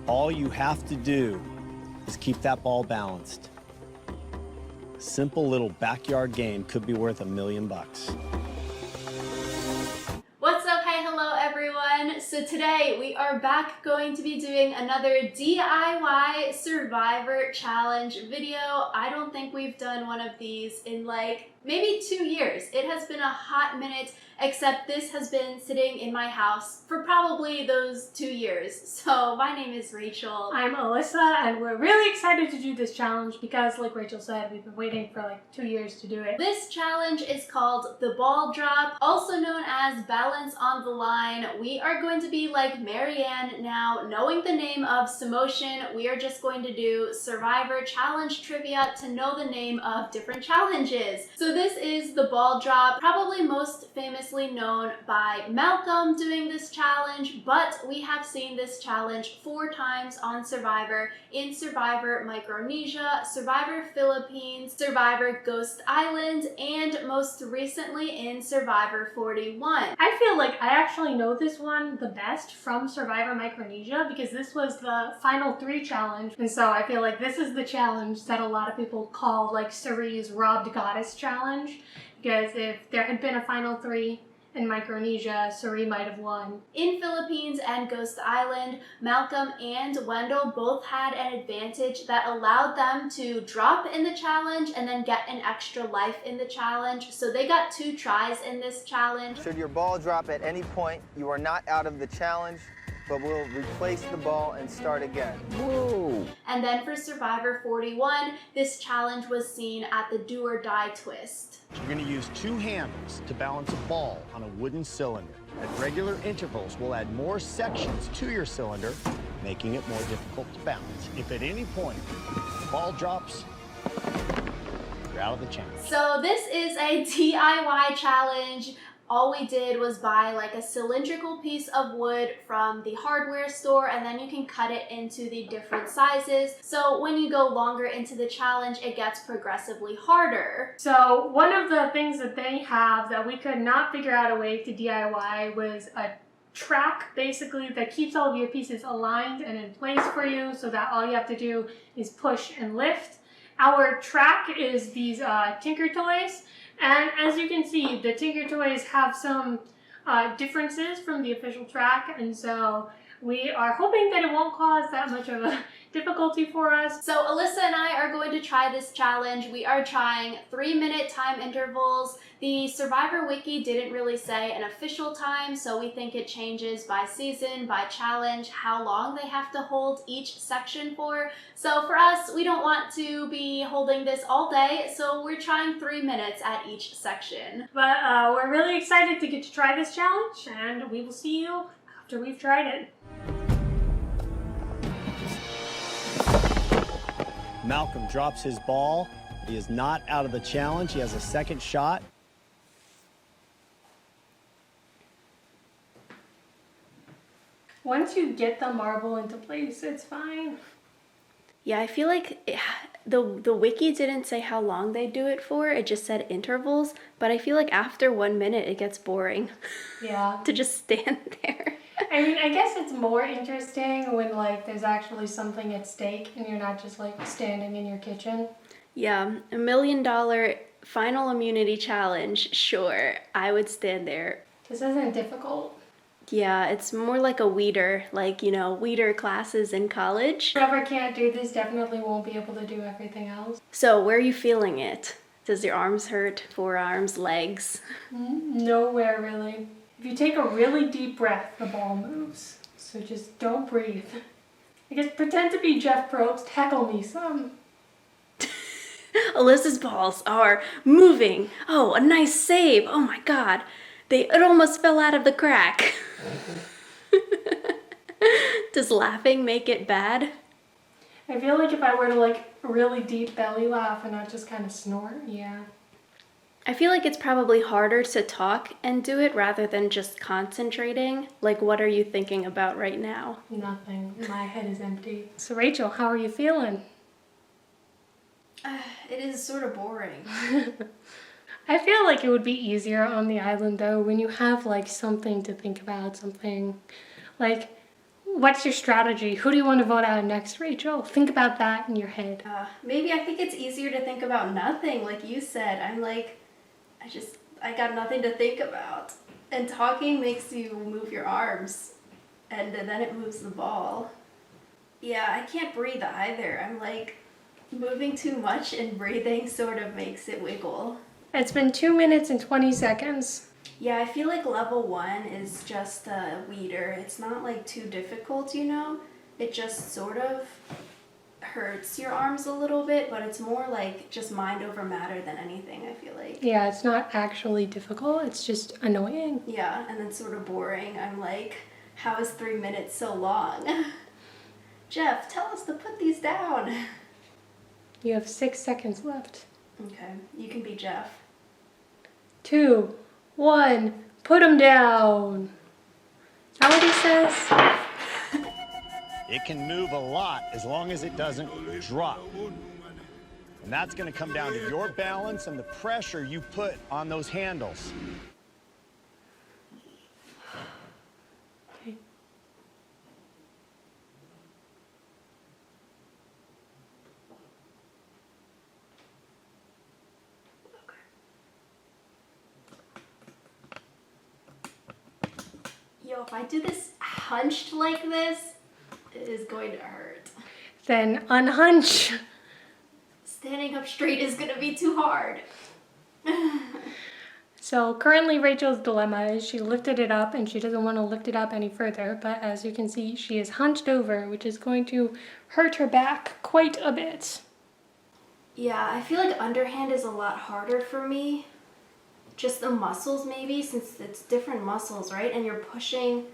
All you have to do is keep that ball balanced. A simple little backyard game could be worth $1 million. What's up? Hey, hello everyone. So today we are back going to be doing another DIY Survivor Challenge video. I don't think we've done one of these in like maybe 2 years. It has been a hot minute, except this has been sitting in my house for probably those 2 years. So my name is Rachel. I'm Alyssa, and we're really excited to do this challenge because, like Rachel said, we've been waiting for like 2 years to do it. This challenge is called the ball drop, also known as balance on the line. We are going to be like Marianne now. Knowing the name of Samotion, we are just going to do Survivor Challenge trivia to know the name of different challenges. So this is the ball drop, probably most famously known by Malcolm doing this challenge, but we have seen this challenge 4 times on Survivor, in Survivor Micronesia, Survivor Philippines, Survivor Ghost Island, and most recently in Survivor 41. I feel like I actually know this one the best from Survivor Micronesia because this was the final 3 challenge, and so I feel like this is the challenge that a lot of people call like Surviv's Robbed Goddess challenge, because if there had been a final 3 in Micronesia, Survivor might have won. In Philippines and Ghost Island, Malcolm and Wendell both had an advantage that allowed them to drop in the challenge and then get an extra life in the challenge. So they got 2 tries in this challenge. Should your ball drop at any point, you are not out of the challenge, but we'll replace the ball and start again. Whoa! And then for Survivor 41, this challenge was seen at the do or die twist. You're going to use 2 handles to balance a ball on a wooden cylinder. At regular intervals, we'll add more sections to your cylinder, making it more difficult to balance. If at any point the ball drops, you're out of the challenge. So this is a DIY challenge. All we did was buy like a cylindrical piece of wood from the hardware store, and then you can cut it into the different sizes. So when you go longer into the challenge, it gets progressively harder. So one of the things that they have that we could not figure out a way to DIY was a track basically that keeps all of your pieces aligned and in place for you, so that all you have to do is push and lift. Our track is these Tinker Toys. And as you can see, the Tinker Toys have some differences from the official track, and so we are hoping that it won't cause that much of a difficulty for us. So Alyssa and I are going to try this challenge. We are trying 3-minute time intervals. The Survivor Wiki didn't really say an official time, so we think it changes by season, by challenge, how long they have to hold each section for. So for us, we don't want to be holding this all day, so we're trying 3 minutes at each section. But we're really excited to get to try this challenge, and we will see you after we've tried it. Malcolm drops his ball. He is not out of the challenge. He has a second shot. Once you get the marble into place, it's fine. Yeah, I feel like the wiki didn't say how long they do it for. It just said intervals, but I feel like after 1 minute it gets boring. Yeah. To just stand there. I mean, I guess it's more interesting when like there's actually something at stake and you're not just like standing in your kitchen. Yeah, $1 million final immunity challenge. Sure, I would stand there. This isn't difficult. Yeah, it's more like a weeder, like, you know, weeder classes in college. Whoever can't do this definitely won't be able to do everything else. So where are you feeling it? Does your arms hurt? Forearms, legs? Nowhere really. If you take a really deep breath, the ball moves. So just don't breathe. I guess pretend to be Jeff Probst, heckle me some. Alyssa's balls are moving. Oh, a nice save. Oh my God. It almost fell out of the crack. Does laughing make it bad? I feel like if I were to like really deep belly laugh and not just kind of snort, yeah. I feel like it's probably harder to talk and do it rather than just concentrating. Like, what are you thinking about right now? Nothing. My head is empty. So Rachel, how are you feeling? It is sort of boring. I feel like it would be easier on the island though when you have like something to think about, something like, what's your strategy? Who do you want to vote out next, Rachel? Think about that in your head. Maybe I think it's easier to think about nothing, like you said. I'm like, I got nothing to think about. And talking makes you move your arms, and then it moves the ball. Yeah, I can't breathe either. I'm like, moving too much and breathing sort of makes it wiggle. It's been 2 minutes and 20 seconds. Yeah, I feel like level 1 is just a weeder. It's not like too difficult, you know? It just sort of hurts your arms a little bit, but it's more like just mind over matter than anything, I feel like. Yeah, it's not actually difficult. It's just annoying. Yeah, and then sort of boring. I'm like, how is 3 minutes so long? Jeff, tell us to put these down. You have 6 seconds left. Okay, you can be Jeff. 2, 1, put them down. Is that what he says? It can move a lot as long as it doesn't drop. And that's going to come down to your balance and the pressure you put on those handles. Okay. Yo, if I do this hunched like this, it is going to hurt. Then unhunch. Standing up straight is going to be too hard. So currently Rachel's dilemma is she lifted it up and she doesn't want to lift it up any further, but as you can see, she is hunched over, which is going to hurt her back quite a bit. Yeah, I feel like underhand is a lot harder for me. Just the muscles maybe, since it's different muscles, right? And you're pushing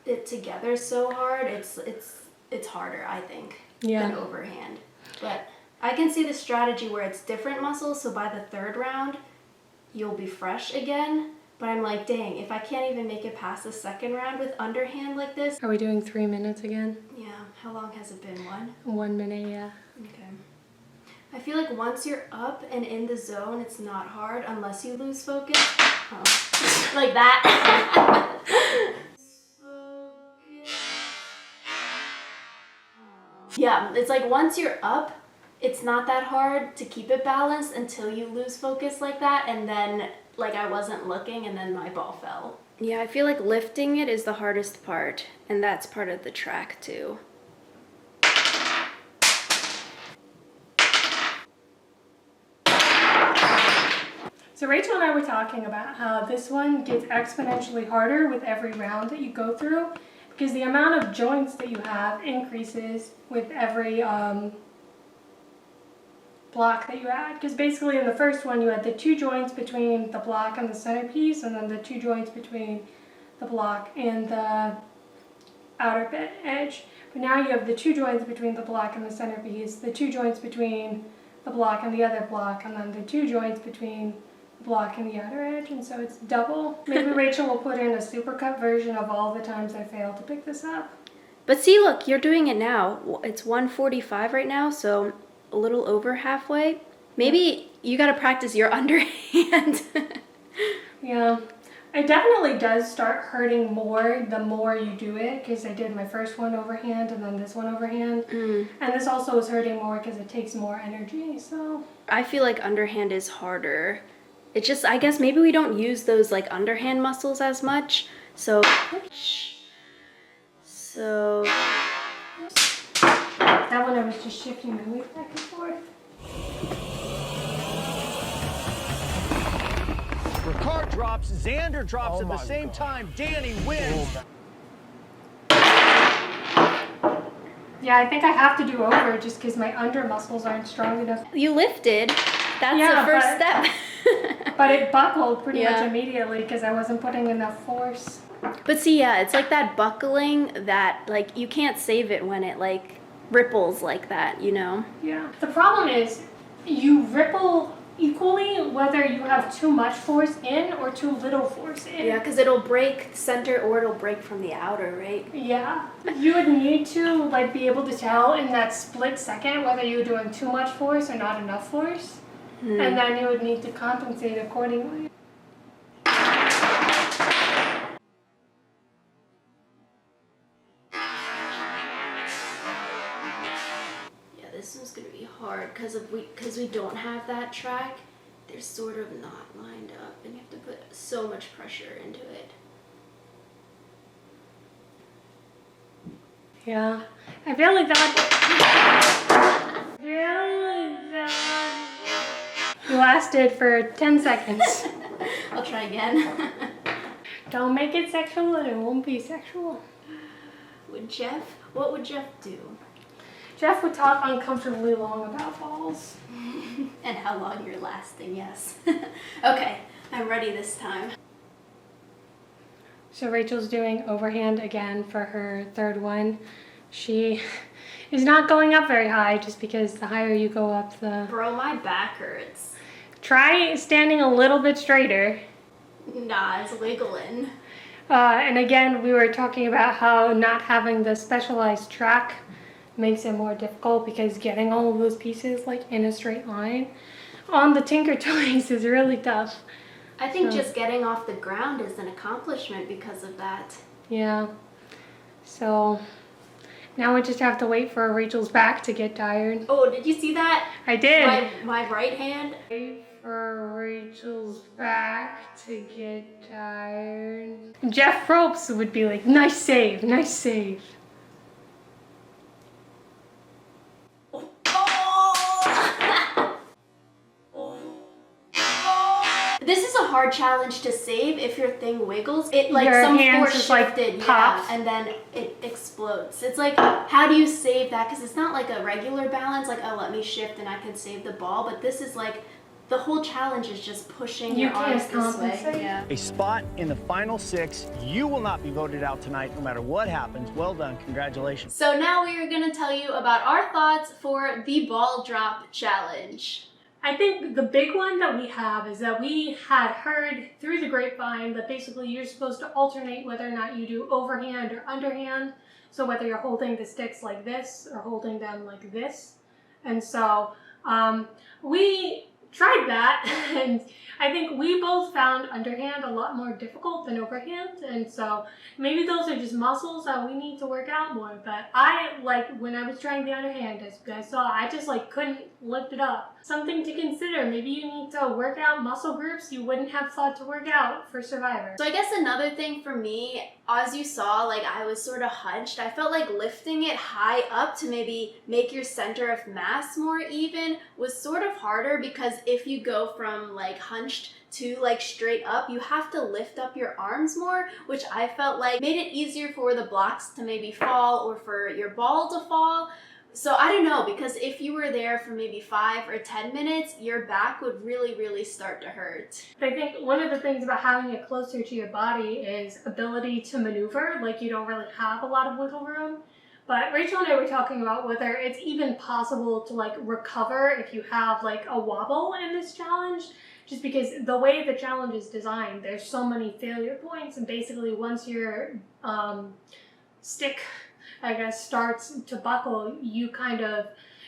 it together so hard, it's harder, I think, than overhand. But I can see the strategy where it's different muscles, so by the 3rd round, you'll be fresh again. But I'm like, dang, if I can't even make it past the 2nd round with underhand like this. Are we doing 3 minutes again? Yeah, how long has it been? 1? 1 minute, yeah. Okay. I feel like once you're up and in the zone, it's not hard unless you lose focus. Oh. Like that. Yeah, it's like once you're up, it's not that hard to keep it balanced until you lose focus like that, and then like I wasn't looking and then my ball fell. Yeah, I feel like lifting it is the hardest part, and that's part of the track too. So Rachel and I were talking about how this one gets exponentially harder with every round that you go through because the amount of joints that you have increases with every block that you add. Because basically in the first one you had the 2 joints between the block and the centerpiece, and then the 2 joints between the block and the outer edge. But now you have the 2 joints between the block and the centerpiece, the 2 joints between the block and the other block, and then the 2 joints between the block and the outer edge, and so it's double. Maybe Rachel will put in a supercut version of all the times I failed to pick this up. But see, look, you're doing it now. It's 1:45 right now, so a little over halfway. Maybe you gotta practice your underhand. Yeah, it definitely does start hurting more the more you do it, because I did my first one overhand and then this one overhand. And this also is hurting more because it takes more energy, so. I feel like underhand is harder. It's just, I guess maybe we don't use those like underhand muscles as much. So that one I was just shifting my weight back and forth. Ricard drops, Xander drops at the same time. Danny wins. Yeah, I think I have to do over just because my under muscles aren't strong enough. you lifted. That's the first step. But it buckled pretty much immediately because I wasn't putting enough force. But see, yeah, it's like that buckling that like you can't save it when it like ripples like that, you know? Yeah. The problem is you ripple equally whether you have too much force in or too little force in. Yeah, because it'll break center or it'll break from the outer, right? Yeah. You would need to like be able to tell in that split second whether you're doing too much force or not enough force. And then you would need to compensate accordingly. hard because we don't have that track. They're sort of not lined up, and you have to put so much pressure into it. Yeah, I feel like that. You lasted for 10 seconds. I'll try again. Don't make it sexual and it won't be sexual. What would Jeff do? Jeff would talk uncomfortably long about balls. And how long you're lasting, yes. Okay, I'm ready this time. So Rachel's doing overhand again for her third one. She is not going up very high just because the higher you go up, the... Bro, my back hurts. Try standing a little bit straighter. Nah, it's wiggling. And again, we were talking about how not having the specialized track makes it more difficult because getting all of those pieces like in a straight line on the Tinker Toys is really tough. I think just getting off the ground is an accomplishment because of that. Yeah. So now we just have to wait for Rachel's back to get tired. Oh, did you see that? I did. My right hand. Wait for Rachel's back to get tired. Jeff Probst would be like, nice save, nice save. This is a hard challenge to save if your thing wiggles. It like Your some hands force just, like, shifted, pops. yeah, and then it explodes. It's like, how do you save that? Because it's not like a regular balance, like, oh, let me shift and I can save the ball. But this is like, the whole challenge is just pushing your arms this way. Yeah. A spot in the final 6. You will not be voted out tonight no matter what happens. Well done. Congratulations. So now we are going to tell you about our thoughts for the ball drop challenge. I think the big one that we have is that we had heard through the grapevine that basically you're supposed to alternate whether or not you do overhand or underhand. So whether you're holding the sticks like this or holding them like this. And so we tried that, and I think we both found underhand a lot more difficult than overhand, and so maybe those are just muscles that we need to work out more. But I, like, when I was trying the underhand, as you guys saw, I just like couldn't lift it up. Something to consider. Maybe you need to work out muscle groups you wouldn't have thought to work out for Survivor. So I guess another thing for me, as you saw, like I was sort of hunched. I felt like lifting it high up to maybe make your center of mass more even was sort of harder, because if you go from like hunched to like straight up, you have to lift up your arms more, which I felt like made it easier for the blocks to maybe fall or for your ball to fall. So I don't know, because if you were there for maybe 5 or 10 minutes, your back would really start to hurt. I think one of the things about having it closer to your body is ability to maneuver. Like, you don't really have a lot of wiggle room. But Rachel and I were talking about whether it's even possible to like recover if you have like a wobble in this challenge. Just because the way the challenge is designed, there's so many failure points, and basically once your stick, I guess, starts to buckle, you either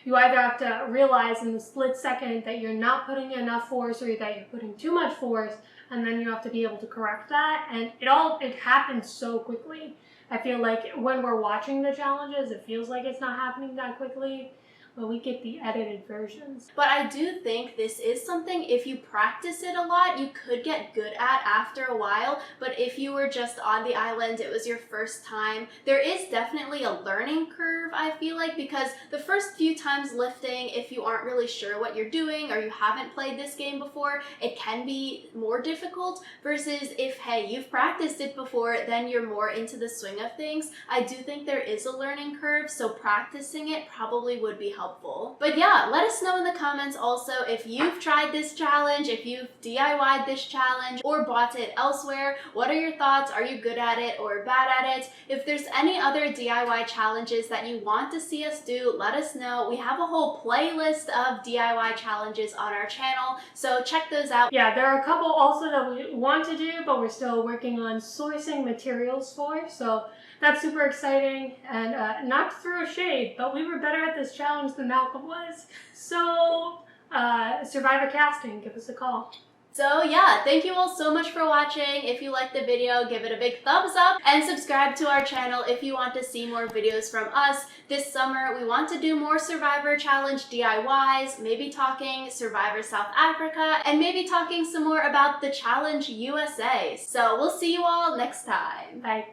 have to realize in the split second that you're not putting enough force or that you're putting too much force, and then you have to be able to correct that. And it happens so quickly. I feel like when we're watching the challenges, it feels like it's not happening that quickly, but we get the edited versions. But I do think this is something, if you practice it a lot, you could get good at after a while. But if you were just on the island, it was your first time, there is definitely a learning curve, I feel like, because the first few times lifting, if you aren't really sure what you're doing or you haven't played this game before, it can be more difficult, versus if, hey, you've practiced it before, then you're more into the swing of things. I do think there is a learning curve, so practicing it probably would be helpful. But yeah, let us know in the comments also if you've tried this challenge, if you've DIY'd this challenge or bought it elsewhere. What are your thoughts? Are you good at it or bad at it? If there's any other DIY challenges that you want to see us do, let us know. We have a whole playlist of DIY challenges on our channel, so check those out. Yeah, there are a couple also that we want to do, but we're still working on sourcing materials for, so that's super exciting. And not to throw shade, but we were better at this challenge than Malcolm was. So, Survivor Casting, give us a call. So yeah, thank you all so much for watching. If you liked the video, give it a big thumbs up and subscribe to our channel if you want to see more videos from us. This summer, we want to do more Survivor Challenge DIYs, maybe talking Survivor South Africa, and maybe talking some more about the Challenge USA. So we'll see you all next time. Bye.